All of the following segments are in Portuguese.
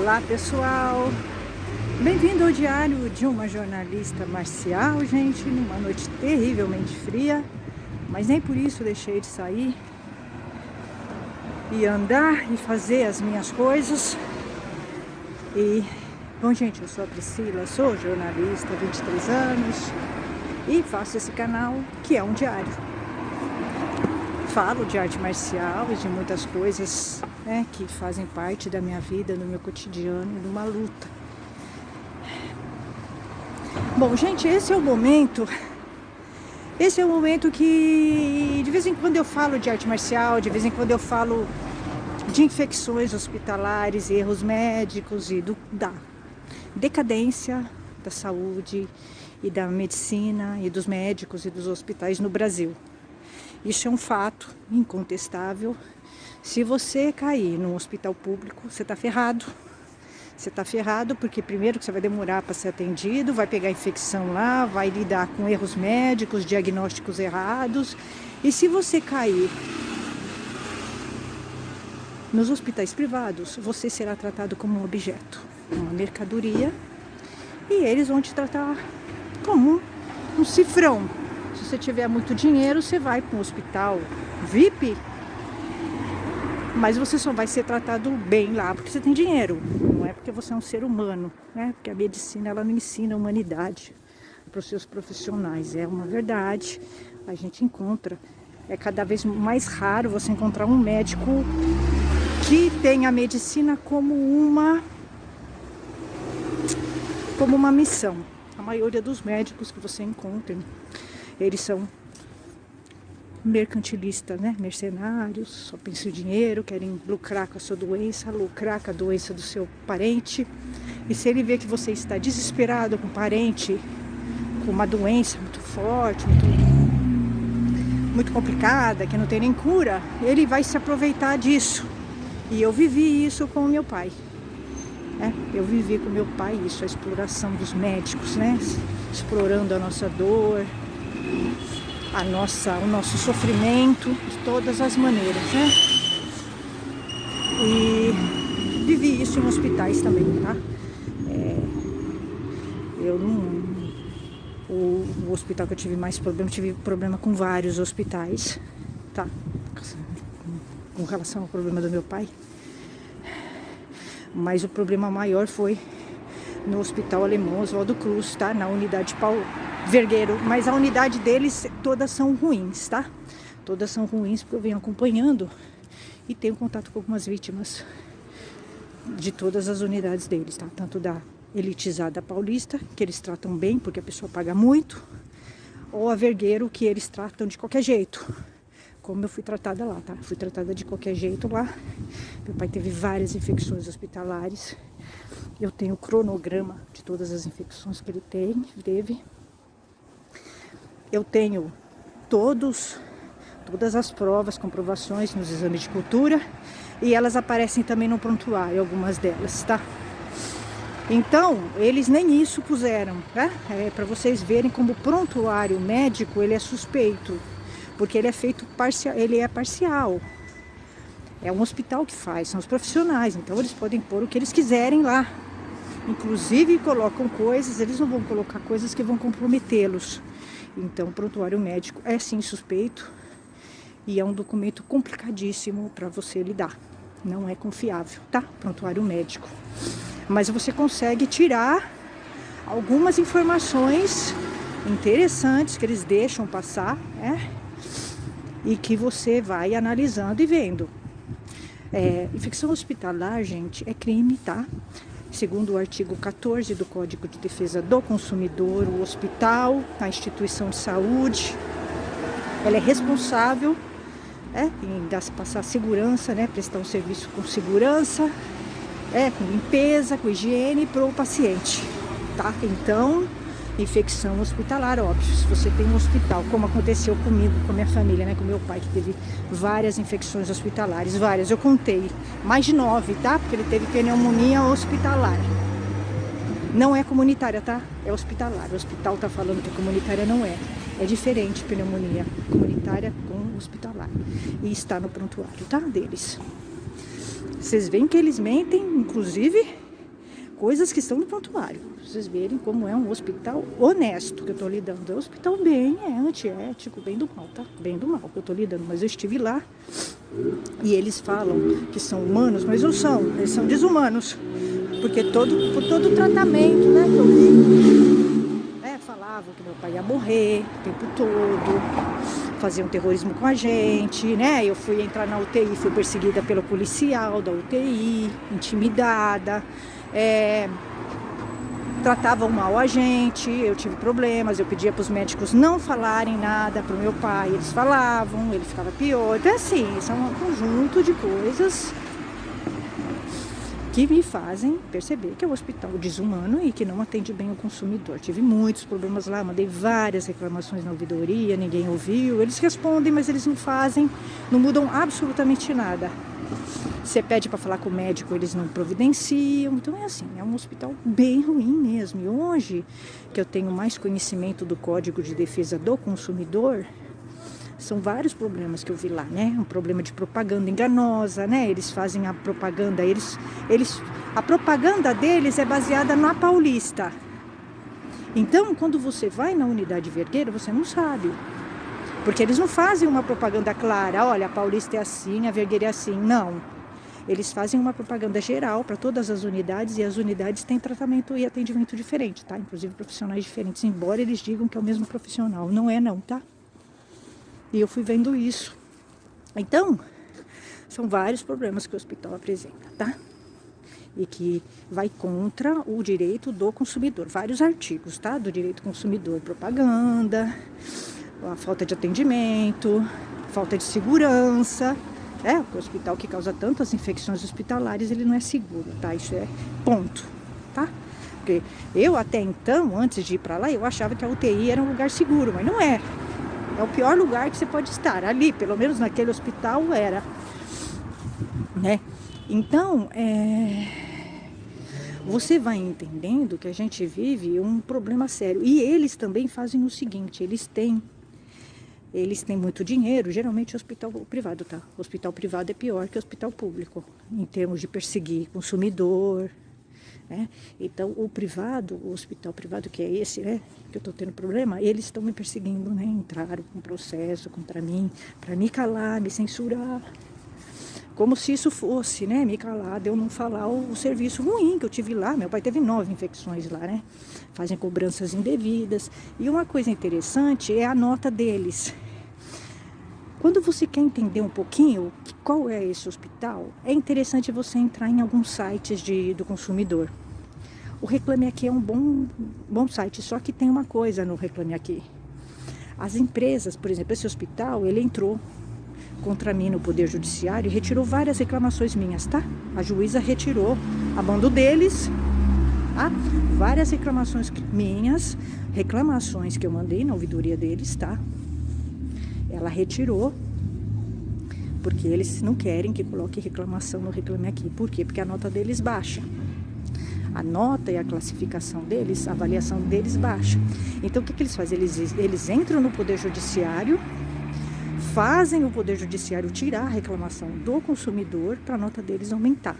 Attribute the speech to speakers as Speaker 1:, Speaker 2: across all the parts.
Speaker 1: Olá pessoal, bem-vindo ao diário de uma jornalista marcial, gente, numa noite terrivelmente fria, mas nem por isso deixei de sair e andar e fazer as minhas coisas. Bom, gente, eu sou a Priscila, sou jornalista há 23 anos e faço esse canal que é um diário. Falo de arte marcial e de muitas coisas, né, que fazem parte da minha vida, do meu cotidiano, de uma luta. Bom, gente, esse é o momento que de vez em quando eu falo de arte marcial, de vez em quando eu falo de infecções hospitalares, erros médicos e da decadência da saúde e da medicina e dos médicos e dos hospitais no Brasil. Isso é um fato incontestável. Se você cair num hospital público, você está ferrado. Você está ferrado porque primeiro que você vai demorar para ser atendido, vai pegar infecção lá, vai lidar com erros médicos, diagnósticos errados. E se você cair nos hospitais privados, você será tratado como um objeto, uma mercadoria, e eles vão te tratar como um cifrão. Se você tiver muito dinheiro, você vai para um hospital VIP, mas você só vai ser tratado bem lá porque você tem dinheiro, não é porque você é um ser humano, né? Porque a medicina, ela não ensina a humanidade para os seus profissionais, é uma verdade. A gente encontra, é cada vez mais raro você encontrar um médico que tem a medicina como uma missão. A maioria dos médicos que você encontra, eles são mercantilistas, né? Mercenários, só pensam em dinheiro, querem lucrar com a sua doença, lucrar com a doença do seu parente. E se ele vê que você está desesperado com um parente, com uma doença muito forte, muito complicada, que não tem nem cura, ele vai se aproveitar disso. E eu vivi isso com o meu pai. Eu vivi com meu pai isso, a exploração dos médicos, né? Explorando a nossa dor, o nosso sofrimento de todas as maneiras, né? E vivi isso em hospitais também, tá? O hospital que eu tive mais problema, tive problema com vários hospitais, tá? Com relação ao problema do meu pai. Mas o problema maior foi no Hospital Alemão Oswaldo Cruz, tá? Na unidade Paulo Vergueiro. Mas a unidade deles, todas são ruins, tá? Todas são ruins porque eu venho acompanhando e tenho contato com algumas vítimas de todas as unidades deles, tá? Tanto da elitizada paulista, que eles tratam bem porque a pessoa paga muito, ou a Vergueiro, que eles tratam de qualquer jeito. Como eu fui tratada lá, tá? Fui tratada de qualquer jeito lá. Meu pai teve várias infecções hospitalares. Eu tenho o cronograma de todas as infecções que ele teve. Eu tenho todas as provas, comprovações nos exames de cultura. E elas aparecem também no prontuário, algumas delas, tá? Então, eles nem isso puseram, tá? Para vocês verem como o prontuário médico, ele é suspeito. Porque ele é feito parcial, ele é parcial. É um hospital que faz, são os profissionais, então eles podem pôr o que eles quiserem lá. Inclusive colocam coisas, eles não vão colocar coisas que vão comprometê-los. Então o prontuário médico é sim suspeito e é um documento complicadíssimo para você lidar. Não é confiável, tá? Prontuário médico. Mas você consegue tirar algumas informações interessantes que eles deixam passar, né? E que você vai analisando e vendo. Infecção hospitalar, gente, é crime, tá? Segundo o artigo 14 do Código de Defesa do Consumidor, o hospital, a instituição de saúde, ela é responsável em passar segurança, né? Prestar um serviço com segurança, com limpeza, com higiene para o paciente, tá? Então, infecção hospitalar, óbvio, se você tem um hospital, como aconteceu comigo, com a minha família, né, com meu pai, que teve várias infecções hospitalares, várias, eu contei, mais de 9, tá? Porque ele teve pneumonia hospitalar. Não é comunitária, tá? É hospitalar. O hospital tá falando que comunitária não é. É diferente pneumonia comunitária com hospitalar. E está no prontuário, tá? Deles. Vocês veem que eles mentem, inclusive Coisas que estão no prontuário, pra vocês verem como é um hospital honesto que eu tô lidando. É um hospital bem antiético, bem do mal, tá? Bem do mal que eu tô lidando. Mas eu estive lá e eles falam que são humanos, mas não são, eles são desumanos. Porque por todo o tratamento, né, que eu vi, falavam que meu pai ia morrer o tempo todo, faziam terrorismo com a gente, né? Eu fui entrar na UTI, fui perseguida pelo policial da UTI, intimidada, tratavam mal a gente, eu tive problemas, eu pedia para os médicos não falarem nada para o meu pai, eles falavam, ele ficava pior. Então assim, são um conjunto de coisas que me fazem perceber que é um hospital desumano e que não atende bem o consumidor. Tive muitos problemas lá, mandei várias reclamações na ouvidoria, ninguém ouviu. Eles respondem, mas eles não fazem, não mudam absolutamente nada. Você pede para falar com o médico, eles não providenciam. Então é assim, é um hospital bem ruim mesmo. E hoje, que eu tenho mais conhecimento do Código de Defesa do Consumidor, são vários problemas que eu vi lá, né? Um problema de propaganda enganosa, né? Eles fazem a propaganda, a propaganda deles é baseada na Paulista. Então, quando você vai na unidade Vergueiro, você não sabe. Porque eles não fazem uma propaganda clara, olha, a Paulista é assim, a Vergueiro é assim. Não. Eles fazem uma propaganda geral para todas as unidades e as unidades têm tratamento e atendimento diferente, tá? Inclusive profissionais diferentes, embora eles digam que é o mesmo profissional. Não é não, tá? E eu fui vendo isso. Então, são vários problemas que o hospital apresenta, tá? E que vai contra o direito do consumidor. Vários artigos, tá? Do direito do consumidor. Propaganda, a falta de atendimento, falta de segurança. O hospital que causa tantas infecções hospitalares, ele não é seguro, tá? Isso é ponto, tá? Porque eu até então, antes de ir para lá, eu achava que a UTI era um lugar seguro, mas não é. É o pior lugar que você pode estar. Ali, pelo menos naquele hospital, era. Né? Então, você vai entendendo que a gente vive um problema sério. E eles também fazem o seguinte, eles têm muito dinheiro, geralmente hospital privado, tá? Hospital privado é pior que hospital público, em termos de perseguir consumidor. Então o hospital privado, que é esse, né, que eu estou tendo problema, eles estão me perseguindo, né? Entraram com processo contra mim para me calar, me censurar, como se isso fosse, né, me calar, de eu não falar o serviço ruim que eu tive lá. Meu pai teve 9 infecções lá, né? Fazem cobranças indevidas. E uma coisa interessante é a nota deles. Quando você quer entender um pouquinho qual é esse hospital, é interessante você entrar em alguns sites do consumidor. O Reclame Aqui é um bom site, só que tem uma coisa no Reclame Aqui. As empresas, por exemplo, esse hospital, ele entrou contra mim no Poder Judiciário e retirou várias reclamações minhas, tá? A juíza retirou a mando deles, tá? Várias reclamações minhas, reclamações que eu mandei na ouvidoria deles, tá? Ela retirou, porque eles não querem que coloque reclamação no Reclame Aqui. Por quê? Porque a nota deles baixa. A nota e a classificação deles, a avaliação deles baixa. Então, o que eles fazem? Eles entram no Poder Judiciário, fazem o Poder Judiciário tirar a reclamação do consumidor para a nota deles aumentar.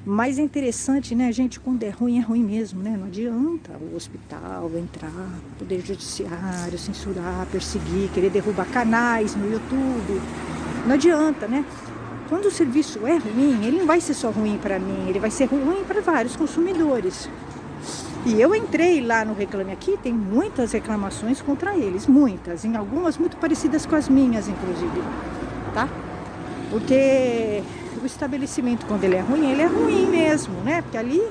Speaker 1: Mas é interessante, né, gente, quando é ruim mesmo, né? Não adianta o hospital entrar, o Poder Judiciário, censurar, perseguir, querer derrubar canais no YouTube. Não adianta, né? Quando o serviço é ruim, ele não vai ser só ruim para mim, ele vai ser ruim para vários consumidores. E eu entrei lá no Reclame Aqui, tem muitas reclamações contra eles, muitas, em algumas muito parecidas com as minhas, inclusive, tá? Porque o estabelecimento, quando ele é ruim mesmo, né? Porque ali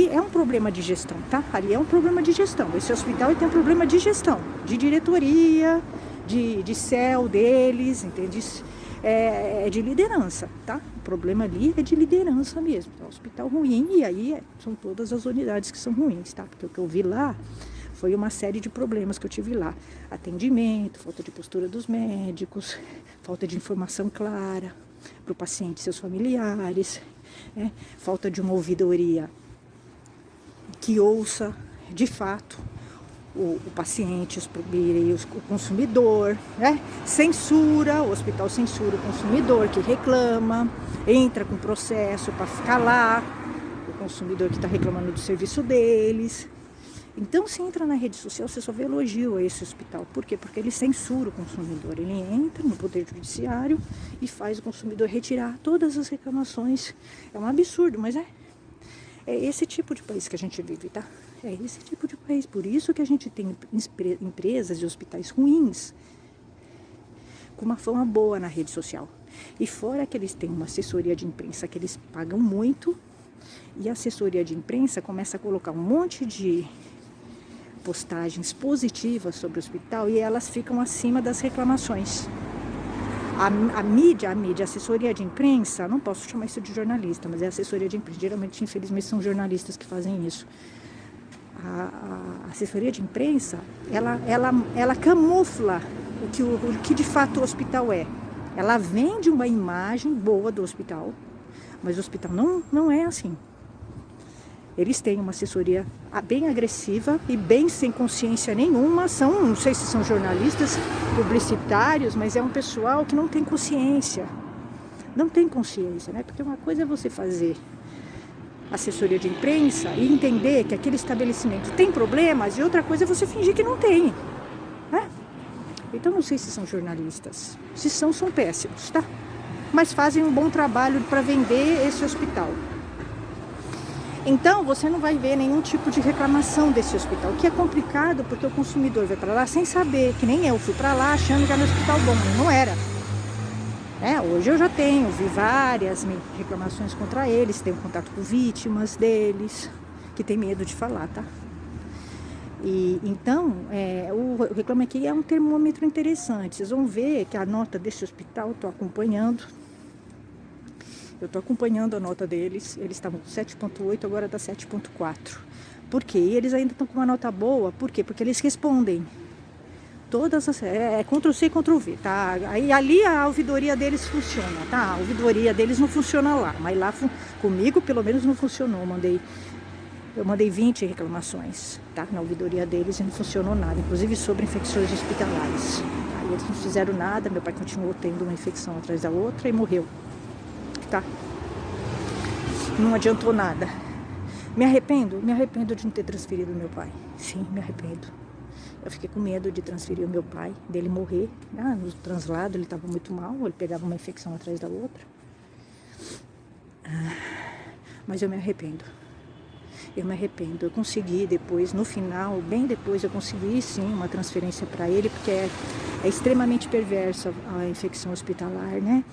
Speaker 1: é um problema de gestão, tá? Ali é um problema de gestão. Esse hospital tem um problema de gestão, de diretoria, de céu deles, entende? É de liderança, tá? O problema ali é de liderança mesmo. É um hospital ruim e aí são todas as unidades que são ruins, tá? Porque o que eu vi lá foi uma série de problemas que eu tive lá. Atendimento, falta de postura dos médicos, falta de informação clara para o paciente e seus familiares, falta de uma ouvidoria que ouça, de fato, o paciente, o consumidor, né? Censura, o hospital censura o consumidor que reclama, entra com processo para ficar lá, consumidor que está reclamando do serviço deles. Então, se entra na rede social, você só vê elogio a esse hospital. Por quê? Porque ele censura o consumidor. Ele entra no Poder Judiciário e faz o consumidor retirar todas as reclamações. É um absurdo, mas é esse tipo de país que a gente vive, tá? É esse tipo de país. Por isso que a gente tem empresas e hospitais ruins com uma fama boa na rede social. E fora que eles têm uma assessoria de imprensa que eles pagam muito, e a assessoria de imprensa começa a colocar um monte de postagens positivas sobre o hospital e elas ficam acima das reclamações. A mídia, a assessoria de imprensa, não posso chamar isso de jornalista, mas é assessoria de imprensa. Geralmente, infelizmente, são jornalistas que fazem isso. A assessoria de imprensa, ela camufla o que de fato o hospital é. Ela vende uma imagem boa do hospital, mas o hospital não é assim. Eles têm uma assessoria bem agressiva e bem sem consciência nenhuma. Não sei se são jornalistas, publicitários, mas é um pessoal que não tem consciência. Não tem consciência, né? Porque uma coisa é você fazer assessoria de imprensa e entender que aquele estabelecimento tem problemas, e outra coisa é você fingir que não tem, né? Então, não sei se são jornalistas. Se são péssimos, tá? Mas fazem um bom trabalho para vender esse hospital. Então, você não vai ver nenhum tipo de reclamação desse hospital, que é complicado porque o consumidor vai para lá sem saber, que nem eu fui para lá achando que era um hospital bom, não era. Hoje eu já vi várias reclamações contra eles, tenho contato com vítimas deles, que tem medo de falar, tá? E então, o Reclame Aqui é um termômetro interessante. Vocês vão ver que a nota desse hospital, estou acompanhando. Eu estou acompanhando a nota deles. Eles estavam com 7,8, agora está 7,4. Por quê? E eles ainda estão com uma nota boa. Por quê? Porque eles respondem. Todas as... Ctrl+C e Ctrl+V, tá? Aí, ali a ouvidoria deles funciona, tá? A ouvidoria deles não funciona lá. Mas lá, comigo, pelo menos, não funcionou. Eu mandei 20 reclamações, tá? Na ouvidoria deles e não funcionou nada. Inclusive sobre infecções hospitalares. Aí eles não fizeram nada. Meu pai continuou tendo uma infecção atrás da outra e morreu. Tá? Não adiantou nada. Me arrependo de não ter transferido meu pai. Sim, me arrependo. Eu fiquei com medo de transferir o meu pai, dele morrer. No translado ele estava muito mal, ele pegava uma infecção atrás da outra. Mas eu me arrependo. Eu consegui depois, no final, bem depois, eu consegui sim uma transferência para ele, porque é extremamente perversa a infecção hospitalar, né?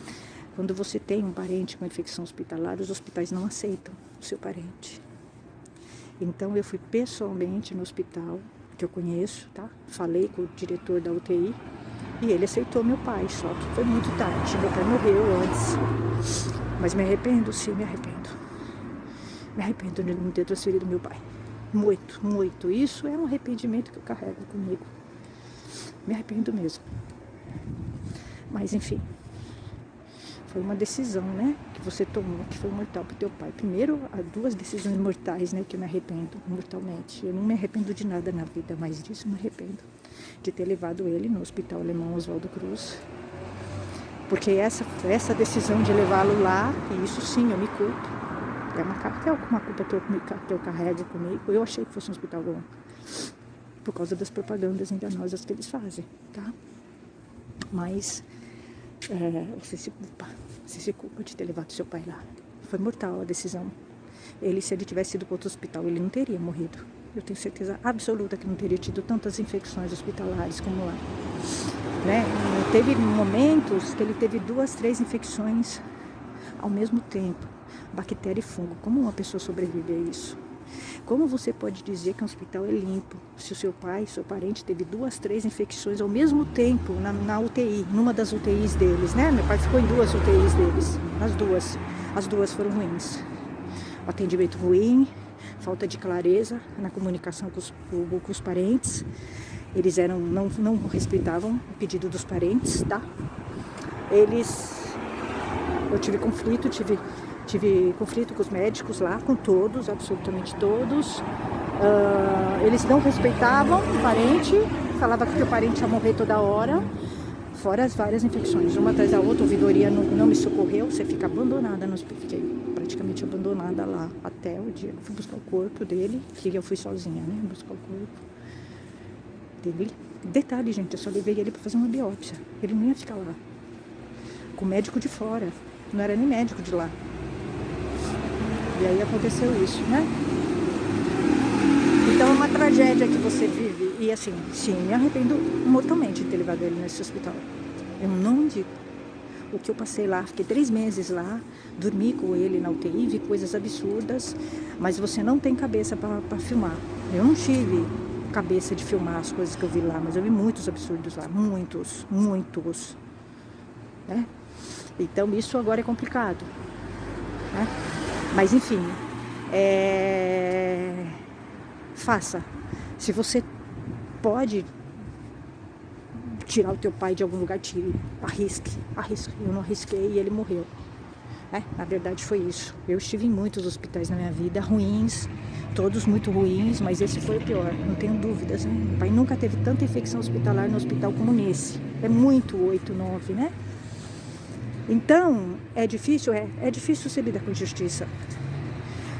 Speaker 1: Quando você tem um parente com infecção hospitalar, os hospitais não aceitam o seu parente. Então, eu fui pessoalmente no hospital, que eu conheço, tá? Falei com o diretor da UTI e ele aceitou meu pai, só que foi muito tarde. Meu pai morreu antes. Mas me arrependo, sim, me arrependo. Me arrependo de não ter transferido meu pai. Muito, muito. Isso é um arrependimento que eu carrego comigo. Me arrependo mesmo. Mas, enfim. Foi uma decisão, né, que você tomou, que foi mortal pro teu pai. Primeiro, há 2 decisões mortais, né, que eu me arrependo mortalmente. Eu não me arrependo de nada na vida, mas disso eu me arrependo. De ter levado ele no Hospital Alemão Oswaldo Cruz. Porque essa decisão de levá-lo lá, e isso sim, eu me culpo. É uma culpa que eu carrego comigo. Eu achei que fosse um hospital bom. Por causa das propagandas enganosas que eles fazem, tá? Mas... você se culpa de ter levado seu pai lá. Foi mortal a decisão. Se ele tivesse ido para outro hospital, ele não teria morrido. Eu tenho certeza absoluta que não teria tido tantas infecções hospitalares como lá, né? Teve momentos que ele teve 2, 3 infecções ao mesmo tempo, bactéria e fungo. Como uma pessoa sobrevive a isso? Como você pode dizer que um hospital é limpo se o seu pai, seu parente teve 2, 3 infecções ao mesmo tempo na UTI, numa das UTIs deles, né? Meu pai ficou em 2 UTIs deles, as duas foram ruins. O atendimento ruim, falta de clareza na comunicação com os parentes. Eles não respeitavam o pedido dos parentes, tá? Eu tive conflito com os médicos lá, com todos, absolutamente todos. Eles não respeitavam o parente, falava que o parente ia morrer toda hora. Fora as várias infecções, uma atrás da outra, ouvidoria não me socorreu, você fica abandonada no hospital. Fiquei praticamente abandonada lá até o dia que eu fui buscar o corpo dele, que eu fui sozinha, né? Buscar o corpo dele. Detalhe, gente, eu só levei ele para fazer uma biópsia. Ele não ia ficar lá. Com o médico de fora. Não era nem médico de lá. E aí aconteceu isso, né? Então é uma tragédia que você vive. E assim, sim, me arrependo mortalmente de ter levado ele nesse hospital. Eu não digo. O que eu passei lá, fiquei 3 meses lá, dormi com ele na UTI, vi coisas absurdas, mas você não tem cabeça para filmar. Eu não tive cabeça de filmar as coisas que eu vi lá, mas eu vi muitos absurdos lá, muitos, né? Então isso agora é complicado, né? Mas enfim, faça. Se você pode tirar o teu pai de algum lugar, tire, arrisque. Eu não arrisquei e ele morreu. Na verdade foi isso. Eu estive em muitos hospitais na minha vida, ruins, todos muito ruins, mas esse foi o pior, não tenho dúvidas, né? Meu pai nunca teve tanta infecção hospitalar no hospital como nesse. É muito 8, 9, né? Então, é difícil você lidar com justiça.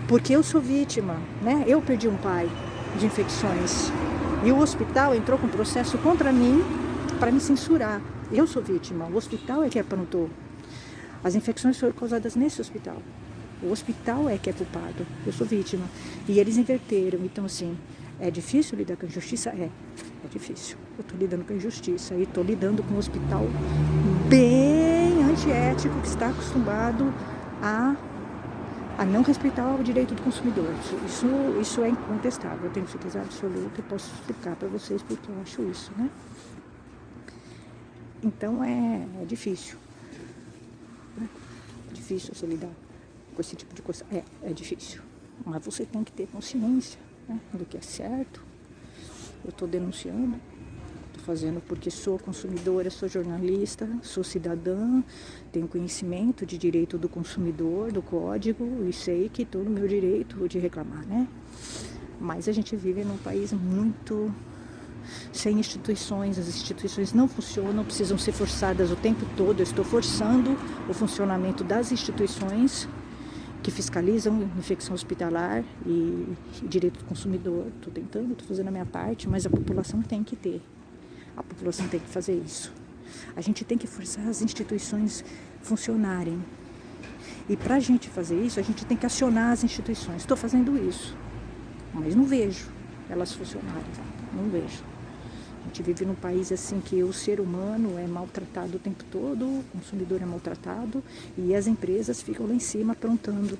Speaker 1: Porque eu sou vítima, né? Eu perdi um pai de infecções. E o hospital entrou com processo contra mim para me censurar. Eu sou vítima, o hospital é que aprontou. As infecções foram causadas nesse hospital. O hospital é que é culpado. Eu sou vítima. E eles inverteram. Então, assim, é difícil lidar com a injustiça? É difícil. Eu estou lidando com a injustiça e estou lidando com um hospital bem antiético, que está acostumado a não respeitar o direito do consumidor. Isso é incontestável. Eu tenho certeza absoluta e posso explicar para vocês porque eu acho isso, né? Então, é difícil. É difícil você lidar com esse tipo de coisa. É difícil. Mas você tem que ter consciência, né, do que é certo. Eu estou denunciando, estou fazendo porque sou consumidora, sou jornalista, sou cidadã, tenho conhecimento de direito do consumidor, do código, e sei que estou no meu direito de reclamar, né? Mas a gente vive num país muito sem instituições, as instituições não funcionam, precisam ser forçadas o tempo todo. Eu estou forçando o funcionamento das instituições que fiscalizam infecção hospitalar e direito do consumidor. Estou tentando, estou fazendo a minha parte, mas a população tem que ter. A população tem que fazer isso. A gente tem que forçar as instituições funcionarem. E para a gente fazer isso, a gente tem que acionar as instituições. Estou fazendo isso, mas não vejo elas funcionarem. Não vejo. A gente vive num país assim que o ser humano é maltratado o tempo todo, o consumidor é maltratado e as empresas ficam lá em cima aprontando.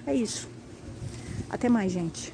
Speaker 1: É isso. Até mais, gente.